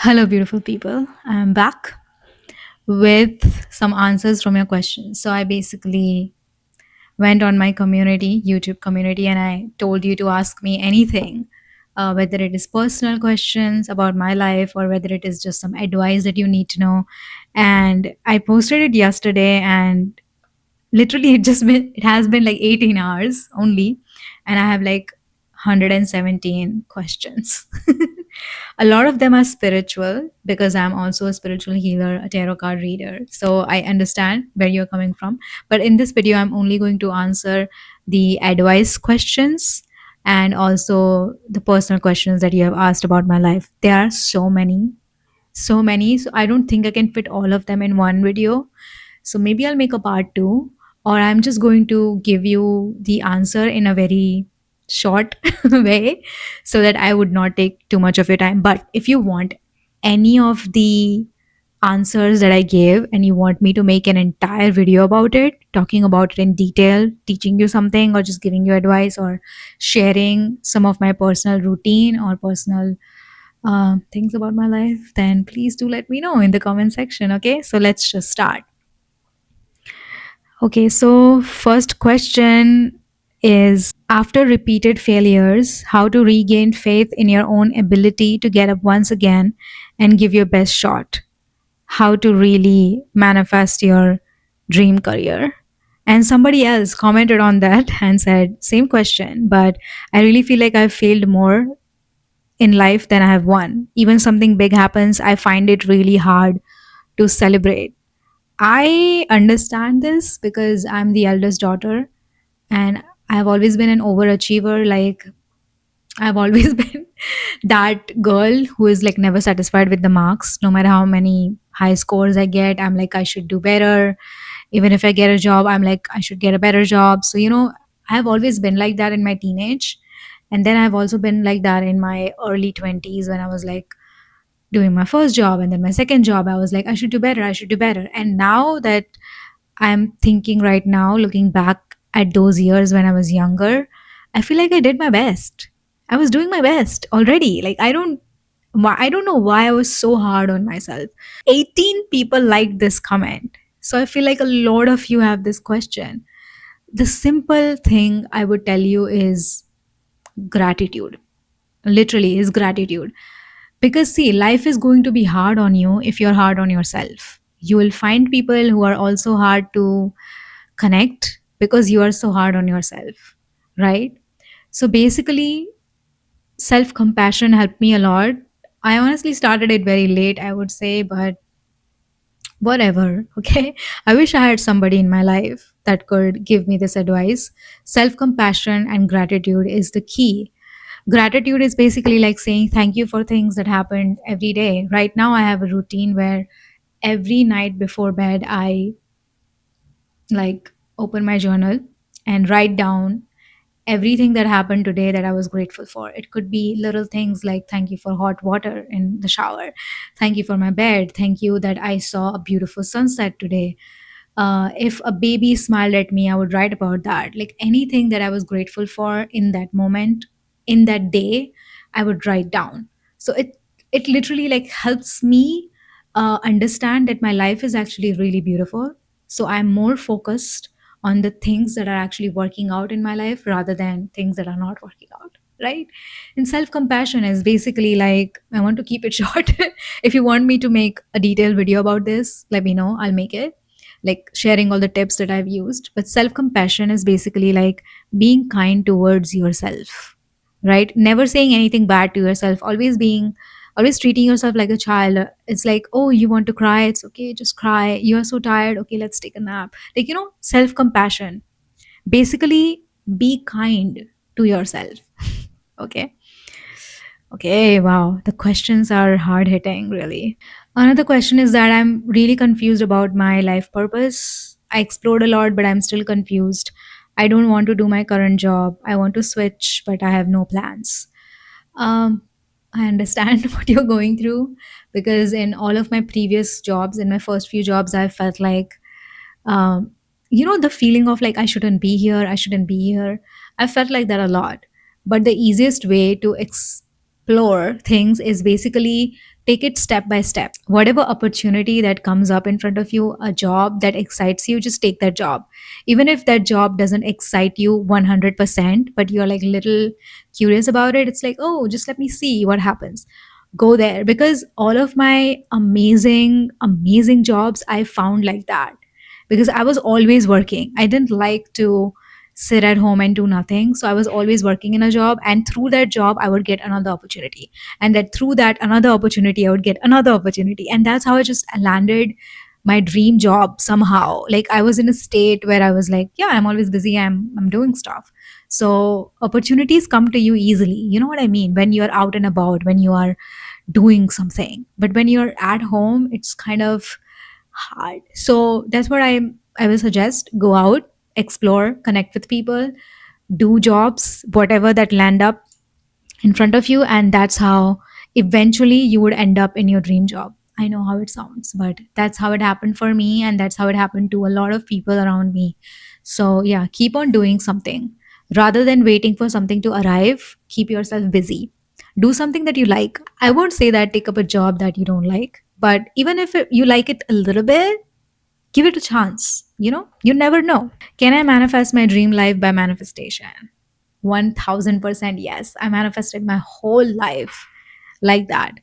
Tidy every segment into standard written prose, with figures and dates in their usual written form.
Hello, beautiful people. I'm back with some answers from your questions. So, I basically went on my community, YouTube community, and I told you to ask me anything, whether it is personal questions about my life or whether it is just some advice that you need to know. And I posted it yesterday, and literally it has been like 18 hours only, and I have like 117 questions. A lot of them are spiritual because I'm also a spiritual healer, a tarot card reader, so I understand where you're coming from. But in this video I'm only going to answer the advice questions and also the personal questions that you have asked about my life. There are so many, so I don't think I can fit all of them in one video. So maybe I'll make a part two, or I'm just going to give you the answer in a very short way so that I would not take too much of your time. But if you want any of the answers that I gave and you want me to make an entire video about it, talking about it in detail, teaching you something, or just giving you advice, or sharing some of my personal routine or personal things about my life, then please do let me know in the comment section. Okay, so let's just start. Okay, so first question is, after repeated failures, how to regain faith in your own ability to get up once again and give your best shot? How to really manifest your dream career? And somebody else commented on that and said, same question, but I really feel like I've failed more in life than I have won. Even something big happens, I find it really hard to celebrate. I understand this because I'm the eldest daughter and I've always been an overachiever. Like, I've always been that girl who is like never satisfied with the marks. No matter how many high scores I get, I'm like, I should do better. Even if I get a job, I'm like, I should get a better job. So, I've always been like that in my teenage. And then I've also been like that in my early 20s when I was like doing my first job and then my second job. I was like, I should do better. I should do better. And now that I'm thinking right now, looking back at those years when I was younger, I feel like I did my best. I was doing my best already. Like, I don't know why I was so hard on myself. 18 people liked this comment. So I feel like a lot of you have this question. The simple thing I would tell you is gratitude. Literally is gratitude. Because see, life is going to be hard on you if you're hard on yourself. You will find people who are also hard to connect because you are so hard on yourself, right? So basically, self compassion helped me a lot. I honestly started it very late, I would say, but whatever, okay? I wish I had somebody in my life that could give me this advice. Self compassion and gratitude is the key. Gratitude is basically like saying thank you for things that happened every day. Right now, I have a routine where every night before bed, I like open my journal and write down everything that happened today that I was grateful for. It could be little things like thank you for hot water in the shower, thank you for my bed, thank you that I saw a beautiful sunset today. If a baby smiled at me, I would write about that. Like anything that I was grateful for in that moment, in that day, I would write down. So it literally like helps me understand that my life is actually really beautiful. So I'm more focused on the things that are actually working out in my life rather than things that are not working out. Right? And self compassion is basically like, I want to keep it short. If you want me to make a detailed video about this, let me know. I'll make it, like sharing all the tips that I've used. But self compassion is basically like being kind towards yourself, right? Never saying anything bad to yourself, always treating yourself like a child. It's like, oh, you want to cry? It's okay, just cry. You are so tired. Okay, let's take a nap. Like, self compassion. Basically, be kind to yourself. Okay. Okay, wow. The questions are hard hitting, really. Another question is that I'm really confused about my life purpose. I explored a lot, but I'm still confused. I don't want to do my current job. I want to switch, but I have no plans. Um, I understand what you're going through because in all of my previous jobs, in my first few jobs, I felt like um, the feeling of like, I shouldn't be here. I felt like that a lot. But the easiest way to explore things is basically Take it step by step. Whatever opportunity that comes up in front of you, a job that excites you, just take that job. Even if that job doesn't excite you 100%, but you're like little curious about it, it's like, oh, just let me see what happens. Go there, because all of my amazing jobs I found like that, because I was always working. I didn't like to sit at home and do nothing. So I was always working in a job, and through that job I would get another opportunity, and that through that another opportunity I would get another opportunity, and that's how I just landed my dream job somehow. Like I was in a state where I was like, yeah, I'm always busy, I'm doing stuff. So opportunities come to you easily, you know what I mean, when you're out and about, when you are doing something. But when you're at home, it's kind of hard. So that's what I will suggest. Go out, explore, connect with people, do jobs, whatever that land up in front of you, and that's how eventually you would end up in your dream job. I know how it sounds, but that's how it happened for me, and that's how it happened to a lot of people around me. So yeah, keep on doing something rather than waiting for something to arrive. Keep yourself busy. Do something that you like. I won't say that take up a job that you don't like, but even if you like it a little bit, give it a chance. You never know. Can I manifest my dream life by manifestation? 1000% yes. I manifested my whole life like that.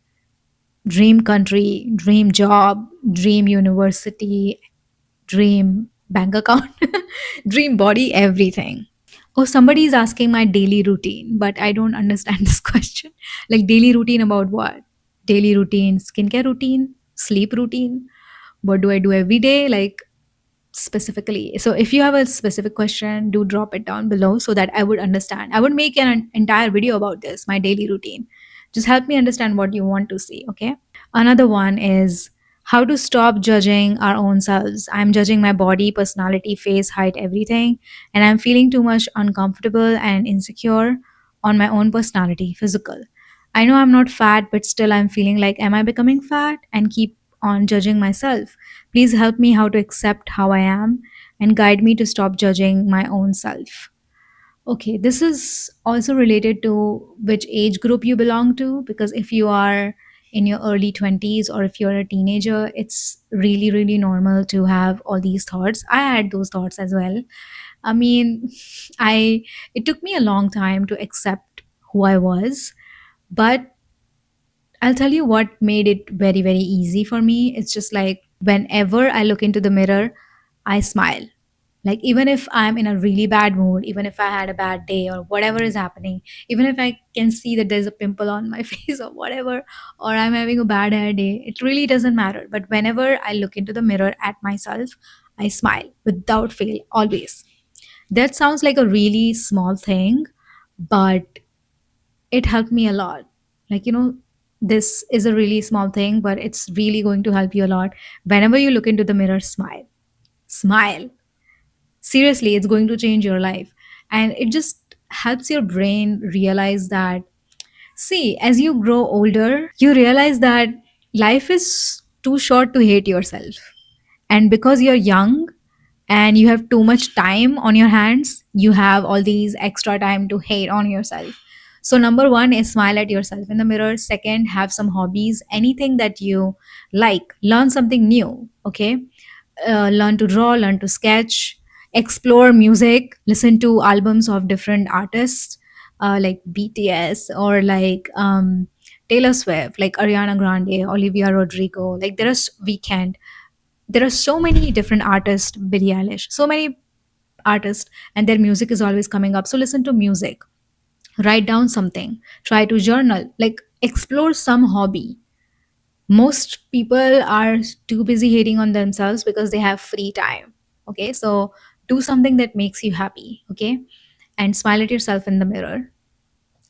Dream country, dream job, dream university, dream bank account, dream body, everything. Oh, somebody is asking my daily routine, but I don't understand this question. Like, daily routine about what? Daily routine, skincare routine, sleep routine. What do I do every day? Like, specifically. So if you have a specific question, do drop it down below so that I would understand. I would make an entire video about this, my daily routine. Just help me understand what you want to see, okay? Another one is how to stop judging our own selves. I'm judging my body, personality, face, height, everything, and I'm feeling too much uncomfortable and insecure on my own personality, physical. I know I'm not fat, but still I'm feeling like, am I becoming fat? And keep on judging myself. Please help me how to accept how I am and guide me to stop judging my own self. Okay, this is also related to which age group you belong to, because if you are in your early 20s or if you're a teenager, it's really, really normal to have all these thoughts. I had those thoughts as well. I mean, I it took me a long time to accept who I was, but I'll tell you what made it very, very easy for me. It's just like whenever I look into the mirror, I smile. Like, even if I'm in a really bad mood, even if I had a bad day or whatever is happening, even if I can see that there's a pimple on my face or whatever, or I'm having a bad hair day, it really doesn't matter. But whenever I look into the mirror at myself, I smile without fail, always. That sounds like a really small thing, but it helped me a lot. Like, this is a really small thing, but it's really going to help you a lot. Whenever you look into the mirror, smile. Smile. Seriously, it's going to change your life. And it just helps your brain realize that, see, as you grow older, you realize that life is too short to hate yourself. And because you're young and you have too much time on your hands, you have all these extra time to hate on yourself. So number one is smile at yourself in the mirror. Second, have some hobbies, anything that you like. Learn something new, okay? Learn to draw, learn to sketch, explore music, listen to albums of different artists, like BTS or like Taylor Swift, like Ariana Grande, Olivia Rodrigo. Like Weekend. There are so many different artists, Billie Eilish, so many artists, and their music is always coming up. So listen to music, write down something, try to journal, like explore some hobby. Most people are too busy hating on themselves because they have free time. Okay, so do something that makes you happy, okay? And smile at yourself in the mirror.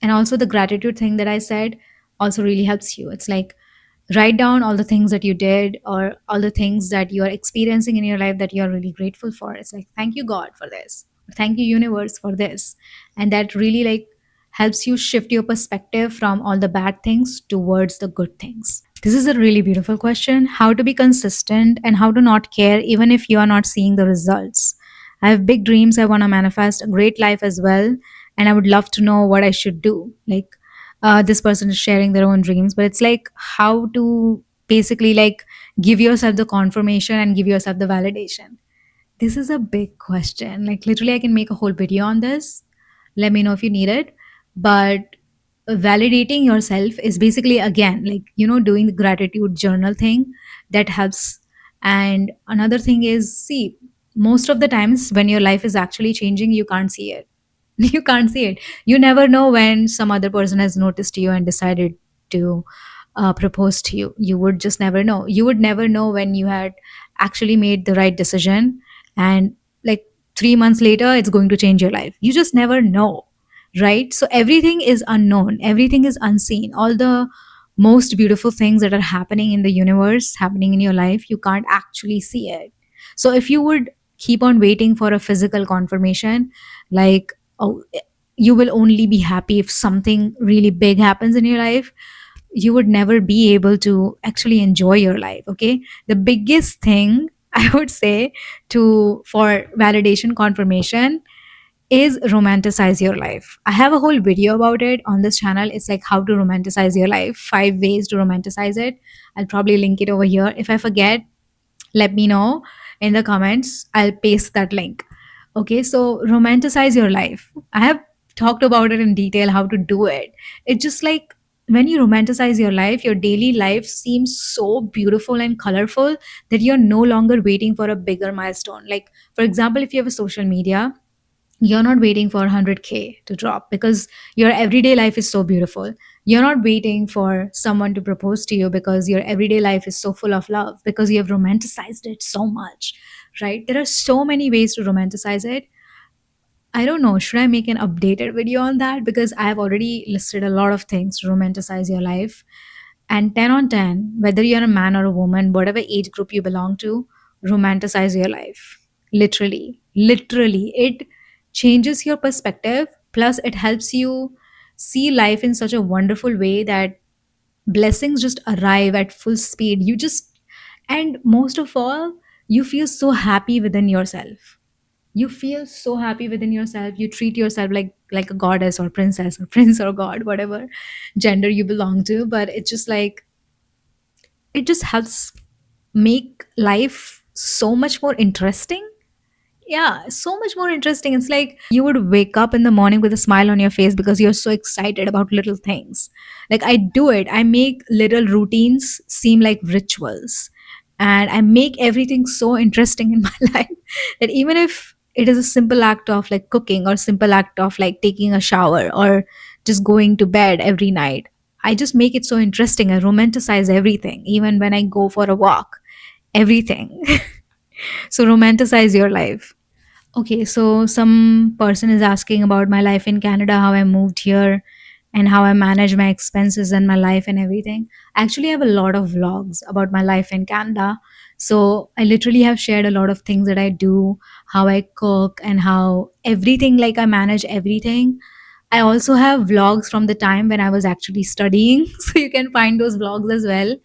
And also, the gratitude thing that I said also really helps you. It's like, write down all the things that you did or all the things that you are experiencing in your life that you are really grateful for. It's like, thank you, God, for this. Thank you, universe, for this. And that really like helps you shift your perspective from all the bad things towards the good things. This is a really beautiful question. How to be consistent and how to not care even if you are not seeing the results. I have big dreams. I want to manifest a great life as well. And I would love to know what I should do. Like, this person is sharing their own dreams, but it's like how to basically like give yourself the confirmation and give yourself the validation. This is a big question. Like literally, I can make a whole video on this. Let me know if you need it. But validating yourself is basically again like doing the gratitude journal thing that helps. And another thing is, see, most of the times when your life is actually changing, you can't see it. You can't see it. You never know when some other person has noticed you and decided to propose to you. You would just never know. You would never know when you had actually made the right decision, and like 3 months later it's going to change your life. You just never know, right? So everything is unknown, everything is unseen. All the most beautiful things that are happening in the universe, happening in your life, you can't actually see it. So if you would keep on waiting for a physical confirmation, like, oh, you will only be happy if something really big happens in your life, you would never be able to actually enjoy your life. Okay, the biggest thing I would say to for validation confirmation is romanticize your life. I have a whole video about it on this channel. It's like how to romanticize your life, 5 ways to romanticize it. I'll probably link it over here. If I forget, let me know in the comments. I'll paste that link. Okay, so romanticize your life. I have talked about it in detail how to do it. It's just like when you romanticize your life, your daily life seems so beautiful and colorful that you're no longer waiting for a bigger milestone. Like, for example, if you have a social media, you're not waiting for 100K to drop because your everyday life is so beautiful. You're not waiting for someone to propose to you because your everyday life is so full of love because you have romanticized it so much, right? There are so many ways to romanticize it. I don't know, should I make an updated video on that? Because I have already listed a lot of things to romanticize your life. And 10 on 10, whether you're a man or a woman, whatever age group you belong to, romanticize your life. Literally, literally. It changes your perspective. Plus, it helps you see life in such a wonderful way that blessings just arrive at full speed. And most of all, you feel so happy within yourself. You feel so happy within yourself. You treat yourself like a goddess or princess or prince or god, whatever gender you belong to. But it's just like it just helps make life so much more interesting. Yeah, so much more interesting. It's like you would wake up in the morning with a smile on your face because you're so excited about little things. Like I do it. I make little routines seem like rituals. And I make everything so interesting in my life that even if it is a simple act of like cooking or simple act of like taking a shower or just going to bed every night, I just make it so interesting. I romanticize everything, even when I go for a walk, everything. So romanticize your life. Okay, so some person is asking about my life in Canada, how I moved here, and how I manage my expenses and my life and everything. I actually have a lot of vlogs about my life in Canada. So I literally have shared a lot of things that I do, how I cook, and how everything, like I manage everything. I also have vlogs from the time when I was actually studying. So you can find those vlogs as well.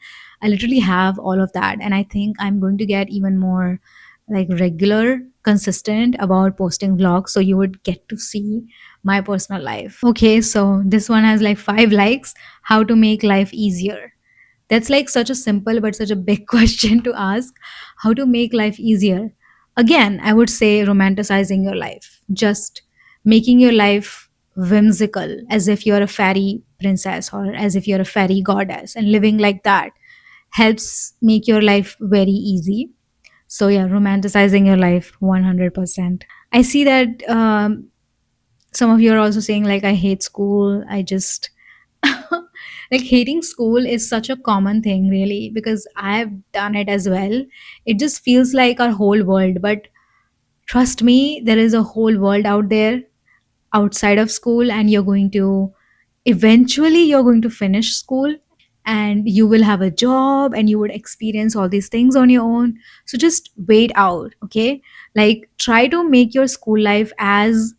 I literally have all of that. And I think I'm going to get even more like regular, consistent about posting vlogs. So you would get to see my personal life. Okay, so this one has like 5 likes. How to make life easier. That's like such a simple but such a big question to ask. How to make life easier? Again, I would say romanticizing your life, just making your life whimsical, as if you're a fairy princess or as if you're a fairy goddess, and living like that helps make your life very easy. So, yeah, romanticizing your life 100%. I see that some of you are also saying, like, I hate school. I just like hating school is such a common thing, really, because I've done it as well. It just feels like our whole world. But trust me, there is a whole world out there outside of school, and you're going to finish school and you will have a job and you would experience all these things on your own. So just wait out, okay? Like try to make your school life as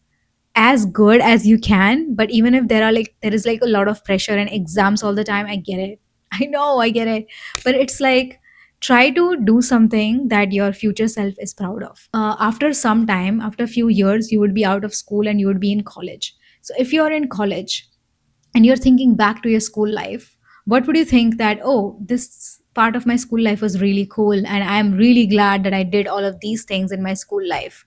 good as you can, but even if there is like a lot of pressure and exams all the time, I get it. I know, I get it. But it's like try to do something that your future self is proud of. After some time, after a few years, you would be out of school and you would be in college. So if you're in college, and you're thinking back to your school life, what would you think that, oh, this part of my school life was really cool and I'm really glad that I did all of these things in my school life,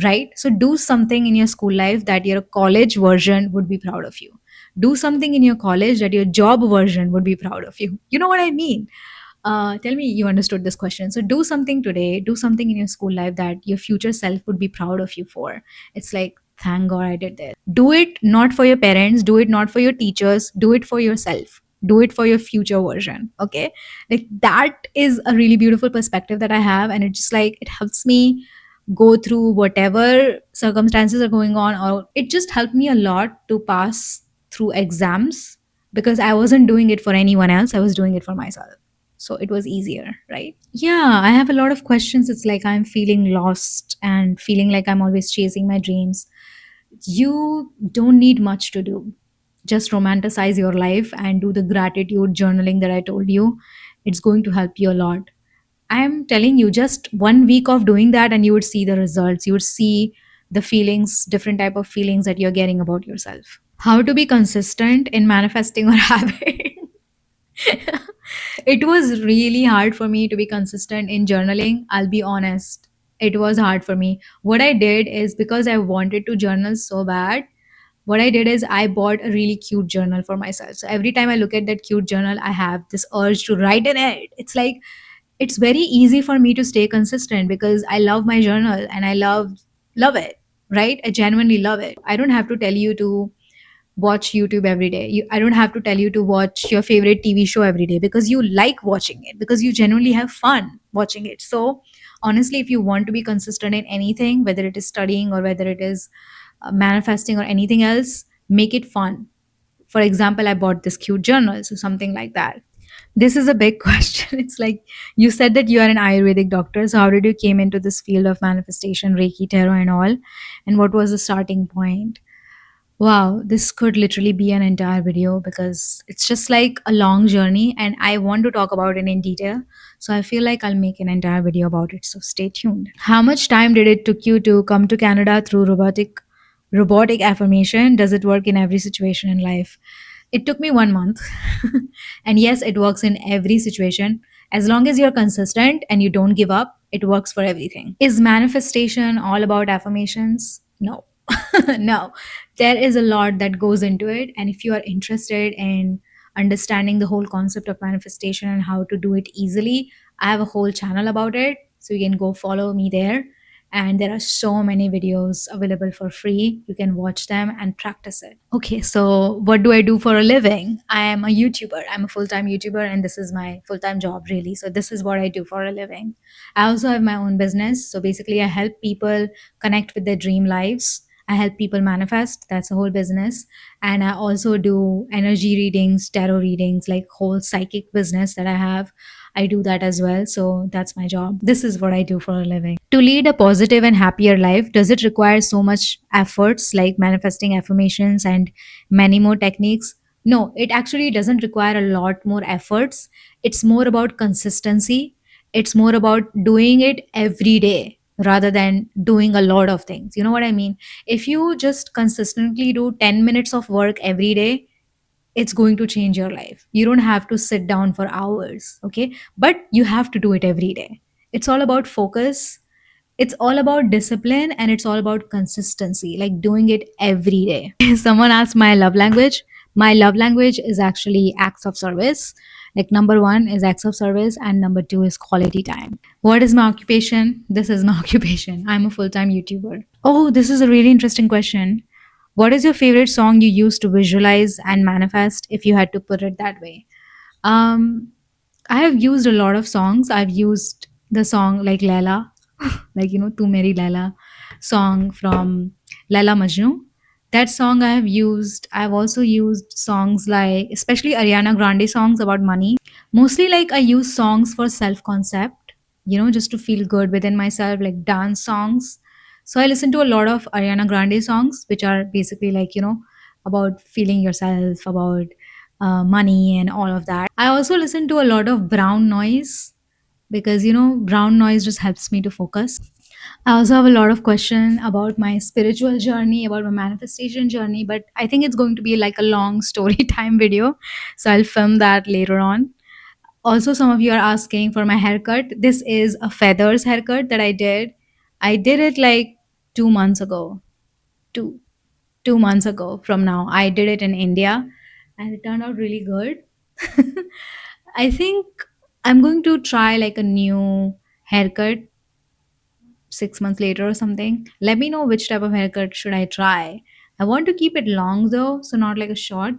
right? So do something in your school life that your college version would be proud of you. Do something in your college that your job version would be proud of you. You know what I mean? Tell me you understood this question. So do something today, do something in your school life that your future self would be proud of you for. It's like, thank God I did this. Do it not for your parents, do it not for your teachers, do it for yourself. Do it for your future version. Okay. Like that is a really beautiful perspective that I have. And it's just like, it helps me go through whatever circumstances are going on, or it just helped me a lot to pass through exams because I wasn't doing it for anyone else. I was doing it for myself. So it was easier, right? Yeah, I have a lot of questions. It's like I'm feeling lost and feeling like I'm always chasing my dreams. You don't need much to do. Just romanticize your life and do the gratitude journaling that I told you. It's going to help you a lot. I'm telling you, just 1 week of doing that, and you would see the results. You would see the feelings, different type of feelings that you're getting about yourself. How to be consistent in manifesting or having. It was really hard for me to be consistent in journaling. I'll be honest. It was hard for me. What I did is, because I wanted to journal so bad, what I did is I bought a really cute journal for myself. So every time I look at that cute journal, I have this urge to write in it. It's like, it's very easy for me to stay consistent because I love my journal and I love it, right? I genuinely love it. I don't have to tell you to watch YouTube every day. I don't have to tell you to watch your favorite TV show every day because you like watching it, because you genuinely have fun watching it. So, honestly, if you want to be consistent in anything, whether it is studying or whether it is manifesting or anything else, make it fun. For example, I bought this cute journal, so something like that. This is a big question. It's like, you said that you are an Ayurvedic doctor. So, how did you came into this field of manifestation, Reiki, tarot, and all? And what was the starting point? Wow, this could literally be an entire video because it's just like a long journey and I want to talk about it in detail. So I feel like I'll make an entire video about it. So stay tuned. How much time did it took you to come to Canada through robotic affirmation? Does it work in every situation in life? It took me 1 month. And yes, it works in every situation. As long as you're consistent and you don't give up, it works for everything. Is manifestation all about affirmations? No. No, there is a lot that goes into it. And if you are interested in understanding the whole concept of manifestation and how to do it easily, I have a whole channel about it. So you can go follow me there. And there are so many videos available for free. You can watch them and practice it. Okay, so what do I do for a living? I am a YouTuber. I'm a full time YouTuber, and this is my full time job, really. So, this is what I do for a living. I also have my own business. So, basically, I help people connect with their dream lives. I help people manifest. That's a whole business. And I also do energy readings, tarot readings, like whole psychic business that I have. I do that as well. So that's my job. This is what I do for a living. To lead a positive and happier life, does it require so much efforts like manifesting affirmations and many more techniques? No, it actually doesn't require a lot more efforts. It's more about consistency. It's more about doing it every day rather than doing a lot of things. You know what I mean? If you just consistently do 10 minutes of work every day, it's going to change your life. You don't have to sit down for hours, okay? But you have to do it every day. It's all about focus, it's all about discipline, and it's all about consistency, like doing it every day. Someone asked my love language. My love language is actually acts of service. Like number one is acts of service, and number two is quality time. What is my occupation? This is my occupation. I'm a full time YouTuber. Oh, this is a really interesting question. What is your favorite song you use to visualize and manifest, if you had to put it that way? Um, I have used a lot of songs. I've used the song like Laila, like, Tu Meri Laila song from Laila Majnu. That song I have used. I've also used songs like, especially Ariana Grande songs about money. Mostly, like, I use songs for self concept, just to feel good within myself, like dance songs. So I listen to a lot of Ariana Grande songs, which are basically like, about feeling yourself, about money, and all of that. I also listen to a lot of brown noise because, brown noise just helps me to focus. I also have a lot of questions about my spiritual journey, about my manifestation journey, but I think it's going to be like a long story time video. So I'll film that later on. Also, some of you are asking for my haircut. This is a feathers haircut that I did. I did it like 2 months ago. Two 2 months ago from now. I did it in India and it turned out really good. I think I'm going to try like a new haircut 6 months later or something. Let me know which type of haircut should I try. I want to keep it long though, so not like a short,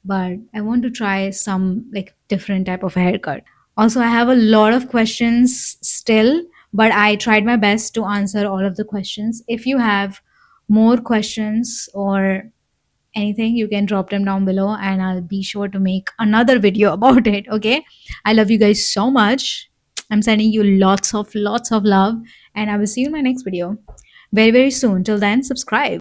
but I want to try some like different type of haircut. Also, I have a lot of questions still, but I tried my best to answer all of the questions. If you have more questions or anything, you can drop them down below and I'll be sure to make another video about it. Okay. I love you guys so much. I'm sending you lots of love, and I will see you in my next video very, very soon. Till then, subscribe.